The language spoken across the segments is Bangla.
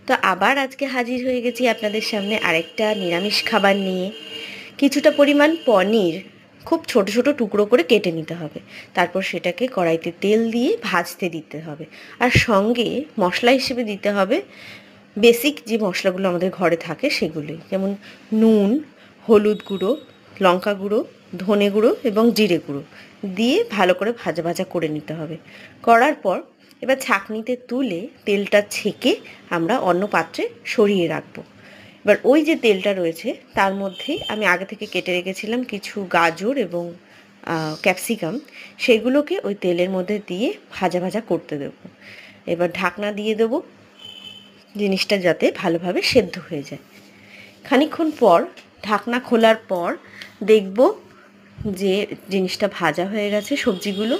তো আবার আজকে হাজির হয়ে গেছি আপনাদের সামনে আরেকটা নিরামিষ খাবার নিয়ে। কিছুটা পরিমাণ পনির খুব ছোট ছোট টুকরো করে কেটে নিতে হবে। তারপর সেটাকে কড়াইতে তেল দিয়ে ভাজতে দিতে হবে। আর সঙ্গে মশলা হিসেবে দিতে হবে বেসিক যে মশলাগুলো আমাদের ঘরে থাকে সেগুলোই, যেমন নুন, হলুদ গুঁড়ো, লঙ্কা গুঁড়ো, ধনে গুঁড়ো এবং জিরে গুঁড়ো দিয়ে ভালো করে ভাজা ভাজা করে নিতে হবে। করার পর এবার ছাঁকনিতে তুলে তেলটা ছেঁকে আমরা অন্য পাত্রে সরিয়ে রাখবো। এবার ওই যে তেলটা রয়েছে তার মধ্যেই আমি আগে থেকে কেটে রেখেছিলাম কিছু গাজর এবং ক্যাপসিকাম, সেগুলোকে ওই তেলের মধ্যে দিয়ে ভাজা ভাজা করতে দেবো। এবার ঢাকনা দিয়ে দেবো জিনিসটা যাতে ভালোভাবে সেদ্ধ হয়ে যায়। খানিকক্ষণ পর ঢাকনা খোলার পর দেখব যে জিনিসটা ভাজা হয়ে গেছে সবজিগুলো।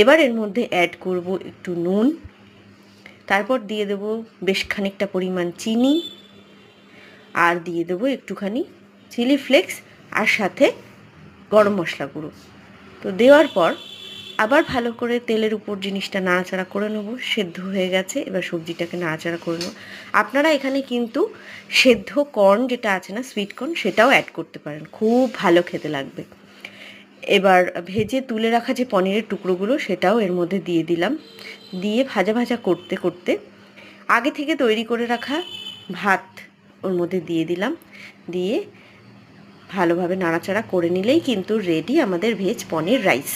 এবার এর মধ্যে অ্যাড করব একটু নুন, তারপর দিয়ে দেবো বেশ খানিকটা পরিমাণ চিনি, আর দিয়ে দেবো একটুখানি চিলি ফ্লেক্স, আর সাথে গরম মশলা গুঁড়ো। তো দেওয়ার পর আবার ভালো করে তেলের উপর জিনিসটা নাড়াচাড়া করে নেব। সেদ্ধ হয়ে গেছে, এবার সবজিটাকে নাড়াচাড়া করে নেব। আপনারা এখানে কিন্তু সেদ্ধ কর্ন যেটা আছে না, সুইট কর্ন, সেটাও অ্যাড করতে পারেন, খুব ভালো খেতে লাগবে। এবার ভেজে তুলে রাখা যে পনিরের টুকরোগুলো সেটাও এর মধ্যে দিয়ে দিলাম। দিয়ে ভাজা ভাজা করতে করতে আগে থেকে তৈরি করে রাখা ভাত ওর মধ্যে দিয়ে দিলাম। দিয়ে ভালোভাবে নাড়াচাড়া করে নিলেই কিন্তু রেডি আমাদের ভেজ পনির রাইস।